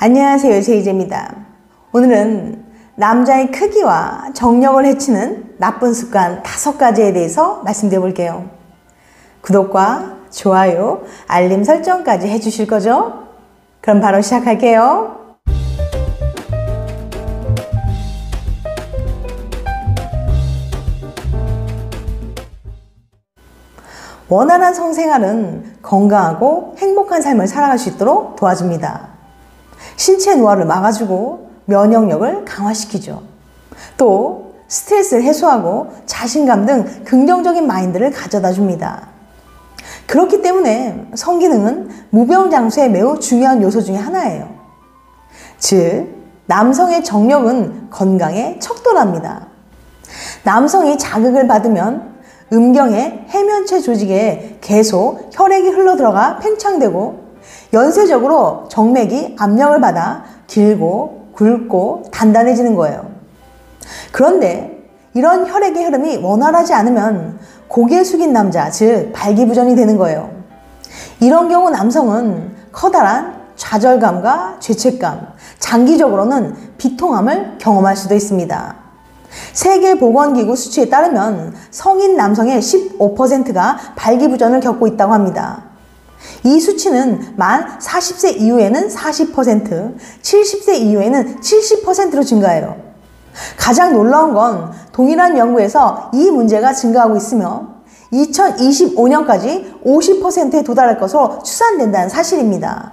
안녕하세요, 제이제입니다. 오늘은 남자의 크기와 정력을 해치는 나쁜 습관 5가지에 대해서 말씀드려 볼게요. 구독과 좋아요, 알림 설정까지 해주실 거죠? 그럼 바로 시작할게요. 원활한 성생활은 건강하고 행복한 삶을 살아갈 수 있도록 도와줍니다. 신체 노화를 막아주고 면역력을 강화시키죠. 또 스트레스를 해소하고 자신감 등 긍정적인 마인드를 가져다 줍니다. 그렇기 때문에 성기능은 무병장수의 매우 중요한 요소 중에 하나예요. 즉, 남성의 정력은 건강의 척도랍니다. 남성이 자극을 받으면 음경의 해면체 조직에 계속 혈액이 흘러들어가 팽창되고 연쇄적으로 정맥이 압력을 받아 길고 굵고 단단해지는 거예요. 그런데 이런 혈액의 흐름이 원활하지 않으면 고개 숙인 남자, 즉 발기부전이 되는 거예요. 이런 경우 남성은 커다란 좌절감과 죄책감, 장기적으로는 비통함을 경험할 수도 있습니다. 세계보건기구 수치에 따르면 성인 남성의 15%가 발기부전을 겪고 있다고 합니다. 이 수치는 만 40세 이후에는 40%, 70세 이후에는 70%로 증가해요. 가장 놀라운 건 동일한 연구에서 이 문제가 증가하고 있으며 2025년까지 50%에 도달할 것으로 추산된다는 사실입니다.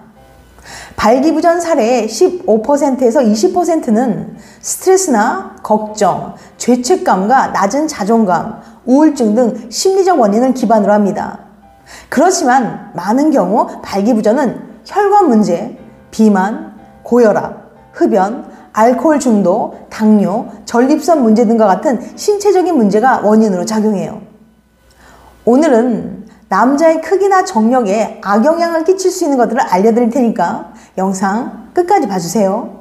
발기부전 사례의 15%에서 20%는 스트레스나 걱정, 죄책감과 낮은 자존감, 우울증 등 심리적 원인을 기반으로 합니다. 그렇지만 많은 경우 발기부전은 혈관 문제, 비만, 고혈압, 흡연, 알코올 중독, 당뇨, 전립선 문제 등과 같은 신체적인 문제가 원인으로 작용해요. 오늘은 남자의 크기나 정력에 악영향을 끼칠 수 있는 것들을 알려드릴 테니까 영상 끝까지 봐주세요.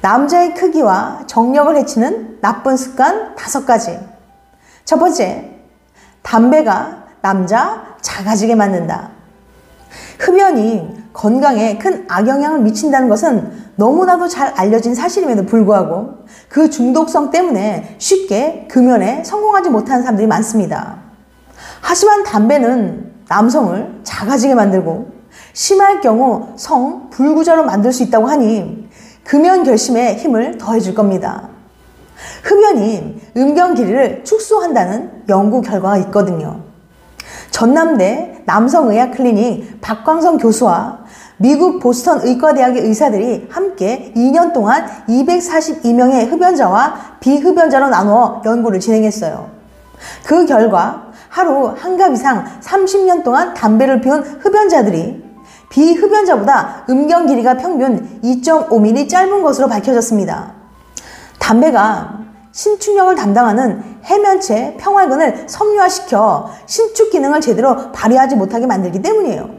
남자의 크기와 정력을 해치는 나쁜 습관 5가지. 첫 번째, 담배가 남자 작아지게 만든다. 흡연이 건강에 큰 악영향을 미친다는 것은 너무나도 잘 알려진 사실임에도 불구하고 그 중독성 때문에 쉽게 금연에 성공하지 못하는 사람들이 많습니다. 하지만 담배는 남성을 작아지게 만들고 심할 경우 성 불구자로 만들 수 있다고 하니 금연 결심에 힘을 더해줄 겁니다. 흡연이 음경 길이를 축소한다는 연구 결과가 있거든요. 전남대 남성의학 클리닉 박광성 교수와 미국 보스턴 의과대학의 의사들이 함께 2년 동안 242명의 흡연자와 비흡연자로 나누어 연구를 진행했어요. 그 결과 하루 한 갑 이상 30년 동안 담배를 피운 흡연자들이 비흡연자보다 음경 길이가 평균 2.5mm 짧은 것으로 밝혀졌습니다. 담배가 신축력을 담당하는 해면체 평활근을 섬유화시켜 신축 기능을 제대로 발휘하지 못하게 만들기 때문이에요.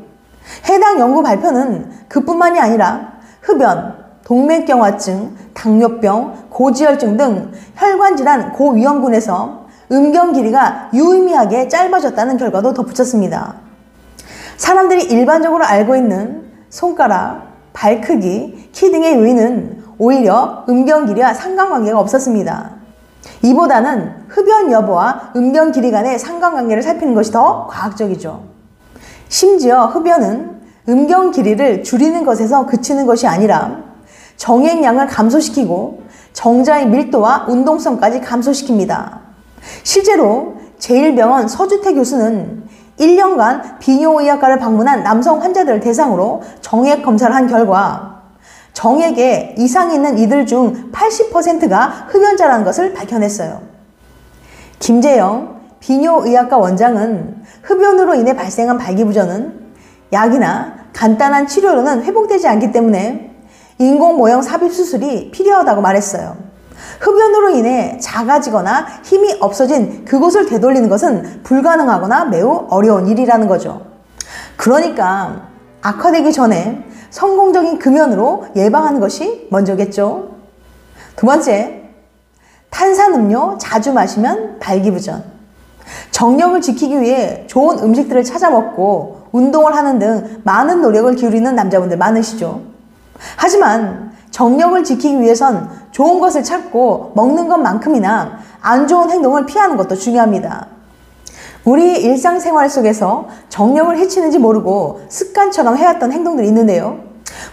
해당 연구 발표는 그뿐만이 아니라 흡연, 동맥경화증, 당뇨병, 고지혈증 등 혈관질환 고위험군에서 음경 길이가 유의미하게 짧아졌다는 결과도 덧붙였습니다. 사람들이 일반적으로 알고 있는 손가락, 발 크기, 키 등의 요인은 오히려 음경 길이와 상관관계가 없었습니다. 이보다는 흡연 여부와 음경 길이 간의 상관관계를 살피는 것이 더 과학적이죠. 심지어 흡연은 음경 길이를 줄이는 것에서 그치는 것이 아니라 정액량을 감소시키고 정자의 밀도와 운동성까지 감소시킵니다. 실제로 제1병원 서주태 교수는 1년간 비뇨의학과를 방문한 남성 환자들을 대상으로 정액 검사를 한 결과 정액에 이상이 있는 이들 중 80%가 흡연자라는 것을 밝혀냈어요. 김재영 비뇨의학과 원장은 흡연으로 인해 발생한 발기부전은 약이나 간단한 치료로는 회복되지 않기 때문에 인공모형 삽입 수술이 필요하다고 말했어요. 흡연으로 인해 작아지거나 힘이 없어진 그곳을 되돌리는 것은 불가능하거나 매우 어려운 일이라는 거죠. 그러니까 악화되기 전에 성공적인 금연으로 예방하는 것이 먼저겠죠. 두 번째, 탄산음료 자주 마시면 발기부전. 정력을 지키기 위해 좋은 음식들을 찾아 먹고 운동을 하는 등 많은 노력을 기울이는 남자분들 많으시죠. 하지만 정력을 지키기 위해선 좋은 것을 찾고 먹는 것만큼이나 안 좋은 행동을 피하는 것도 중요합니다. 우리 일상생활 속에서 정력을 해치는지 모르고 습관처럼 해왔던 행동들이 있는데요.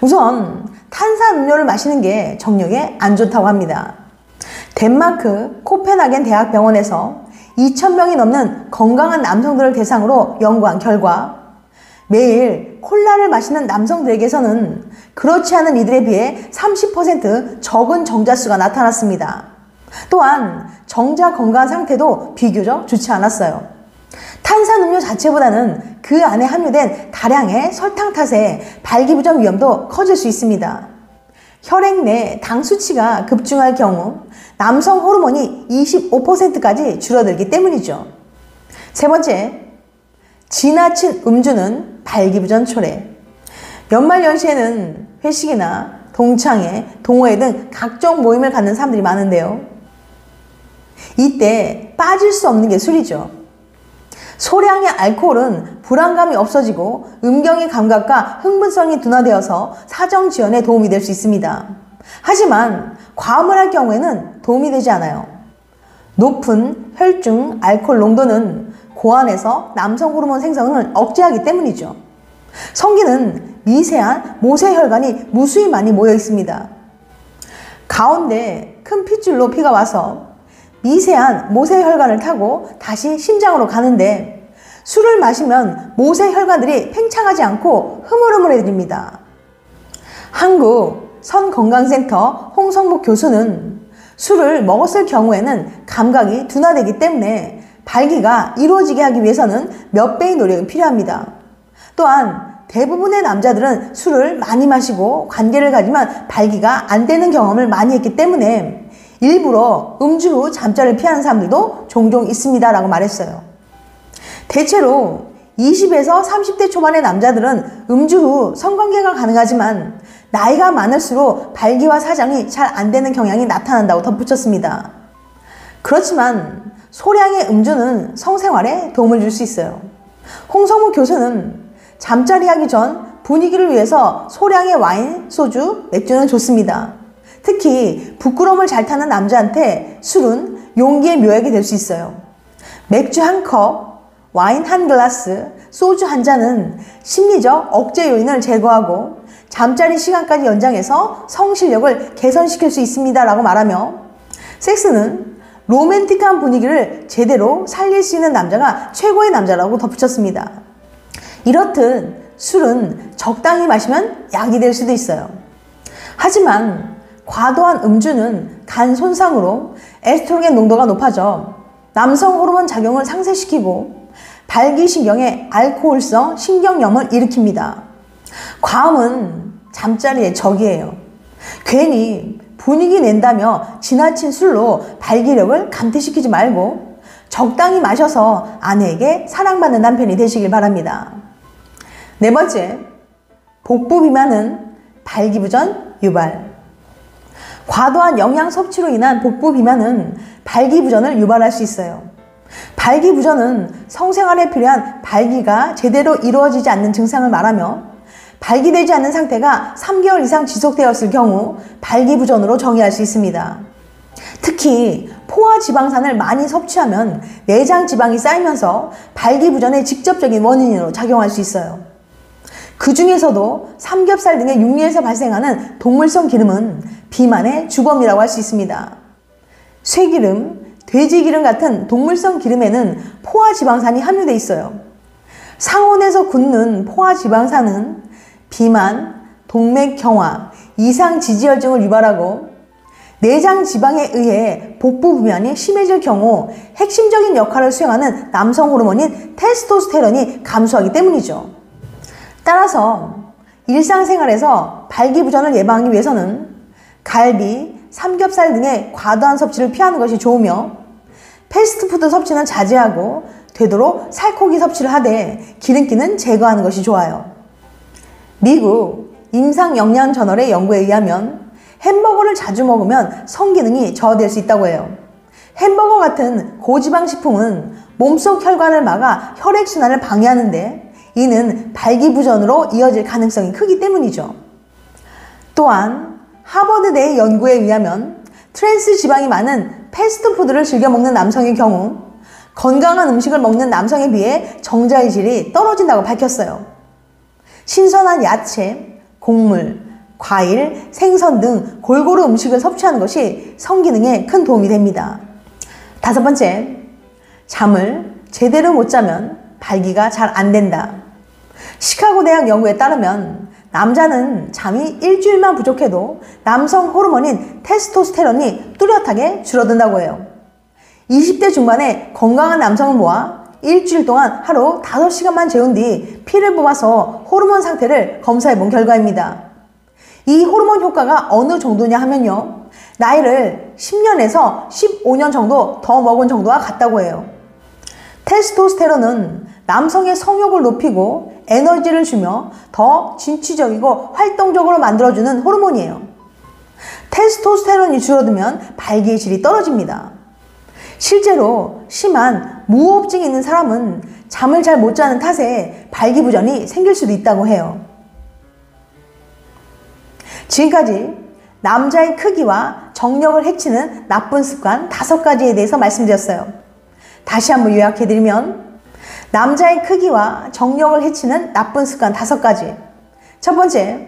우선 탄산음료를 마시는 게 정력에 안 좋다고 합니다. 덴마크 코펜하겐 대학병원에서 2,000명이 넘는 건강한 남성들을 대상으로 연구한 결과 매일 콜라를 마시는 남성들에게서는 그렇지 않은 이들에 비해 30% 적은 정자수가 나타났습니다. 또한 정자 건강 상태도 비교적 좋지 않았어요. 탄산음료 자체보다는 그 안에 함유된 다량의 설탕 탓에 발기부전 위험도 커질 수 있습니다. 혈액 내 당 수치가 급증할 경우 남성 호르몬이 25%까지 줄어들기 때문이죠. 세 번째, 지나친 음주는 발기부전 초래. 연말연시에는 회식이나 동창회, 동호회 등 각종 모임을 갖는 사람들이 많은데요. 이때 빠질 수 없는 게 술이죠. 소량의 알코올은 불안감이 없어지고 음경의 감각과 흥분성이 둔화되어서 사정 지연에 도움이 될 수 있습니다. 하지만 과음을 할 경우에는 도움이 되지 않아요. 높은 혈중 알코올 농도는 고안에서 남성 호르몬 생성을 억제하기 때문이죠. 성기는 미세한 모세혈관이 무수히 많이 모여 있습니다. 가운데 큰 핏줄로 피가 와서 미세한 모세혈관을 타고 다시 심장으로 가는데 술을 마시면 모세혈관들이 팽창하지 않고 흐물흐물해집니다. 한국 선건강센터 홍성목 교수는 술을 먹었을 경우에는 감각이 둔화되기 때문에 발기가 이루어지게 하기 위해서는 몇 배의 노력이 필요합니다. 또한 대부분의 남자들은 술을 많이 마시고 관계를 가지면 발기가 안 되는 경험을 많이 했기 때문에 일부러 음주 후 잠자리를 피하는 사람들도 종종 있습니다 라고 말했어요. 대체로 20에서 30대 초반의 남자들은 음주 후 성관계가 가능하지만 나이가 많을수록 발기와 사장이 잘 안 되는 경향이 나타난다고 덧붙였습니다. 그렇지만 소량의 음주는 성생활에 도움을 줄 수 있어요. 홍성무 교수는 잠자리 하기 전 분위기를 위해서 소량의 와인, 소주, 맥주는 좋습니다. 특히 부끄러움을 잘 타는 남자한테 술은 용기의 묘약이 될 수 있어요. 맥주 한 컵, 와인 한 글라스, 소주 한 잔은 심리적 억제 요인을 제거하고 잠자리 시간까지 연장해서 성실력을 개선시킬 수 있습니다 라고 말하며 섹스는 로맨틱한 분위기를 제대로 살릴 수 있는 남자가 최고의 남자라고 덧붙였습니다. 이렇듯 술은 적당히 마시면 약이 될 수도 있어요. 하지만 과도한 음주는 간 손상으로 에스트로겐 농도가 높아져 남성 호르몬 작용을 상쇄시키고 발기신경에 알코올성 신경염을 일으킵니다. 과음은 잠자리의 적이에요. 괜히 분위기 낸다며 지나친 술로 발기력을 감퇴시키지 말고 적당히 마셔서 아내에게 사랑받는 남편이 되시길 바랍니다. 네 번째, 복부 비만은 발기부전 유발. 과도한 영양 섭취로 인한 복부 비만은 발기부전을 유발할 수 있어요. 발기부전은 성생활에 필요한 발기가 제대로 이루어지지 않는 증상을 말하며 발기되지 않는 상태가 3개월 이상 지속되었을 경우 발기부전으로 정의할 수 있습니다. 특히 포화지방산을 많이 섭취하면 내장 지방이 쌓이면서 발기부전의 직접적인 원인으로 작용할 수 있어요. 그 중에서도 삼겹살 등의 육류에서 발생하는 동물성 기름은 비만의 주범이라고 할 수 있습니다. 쇠기름, 돼지기름 같은 동물성 기름에는 포화지방산이 함유되어 있어요. 상온에서 굳는 포화지방산은 비만, 동맥경화, 이상지지혈증을 유발하고 내장 지방에 의해 복부 비만이 심해질 경우 핵심적인 역할을 수행하는 남성 호르몬인 테스토스테론이 감소하기 때문이죠. 따라서 일상생활에서 발기부전을 예방하기 위해서는 갈비, 삼겹살 등의 과도한 섭취를 피하는 것이 좋으며 패스트푸드 섭취는 자제하고 되도록 살코기 섭취를 하되 기름기는 제거하는 것이 좋아요. 미국 임상영양저널의 연구에 의하면 햄버거를 자주 먹으면 성기능이 저하될 수 있다고 해요. 햄버거 같은 고지방 식품은 몸속 혈관을 막아 혈액순환을 방해하는데 이는 발기부전으로 이어질 가능성이 크기 때문이죠. 또한 하버드대의 연구에 의하면 트랜스 지방이 많은 패스트푸드를 즐겨 먹는 남성의 경우 건강한 음식을 먹는 남성에 비해 정자의 질이 떨어진다고 밝혔어요. 신선한 야채, 곡물, 과일, 생선 등 골고루 음식을 섭취하는 것이 성기능에 큰 도움이 됩니다. 5번째, 잠을 제대로 못 자면 발기가 잘 안 된다. 시카고 대학 연구에 따르면 남자는 잠이 일주일만 부족해도 남성 호르몬인 테스토스테론이 뚜렷하게 줄어든다고 해요. 20대 중반에 건강한 남성을 모아 일주일 동안 하루 5시간만 재운 뒤 피를 뽑아서 호르몬 상태를 검사해 본 결과입니다. 이 호르몬 효과가 어느 정도냐 하면요, 나이를 10년에서 15년 정도 더 먹은 정도와 같다고 해요. 테스토스테론은 남성의 성욕을 높이고 에너지를 주며 더 진취적이고 활동적으로 만들어주는 호르몬이에요. 테스토스테론이 줄어들면 발기의 질이 떨어집니다. 실제로 심한 무호흡증이 있는 사람은 잠을 잘 못 자는 탓에 발기부전이 생길 수도 있다고 해요. 지금까지 남자의 크기와 정력을 해치는 나쁜 습관 5가지에 대해서 말씀드렸어요. 다시 한번 요약해드리면 남자의 크기와 정력을 해치는 나쁜 습관 5가지. 첫 번째,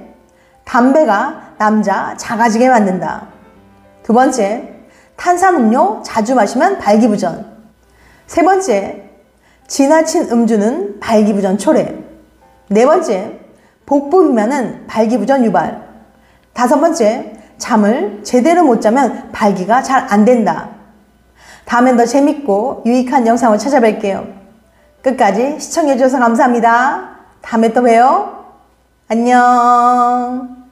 담배가 남자 작아지게 만든다. 두 번째, 탄산음료 자주 마시면 발기부전. 세 번째, 지나친 음주는 발기부전 초래. 네 번째, 복부 비만은 발기부전 유발. 5번째, 잠을 제대로 못 자면 발기가 잘 안 된다. 다음엔 더 재밌고 유익한 영상을 찾아뵐게요. 끝까지 시청해주셔서 감사합니다. 다음에 또 봬요. 안녕.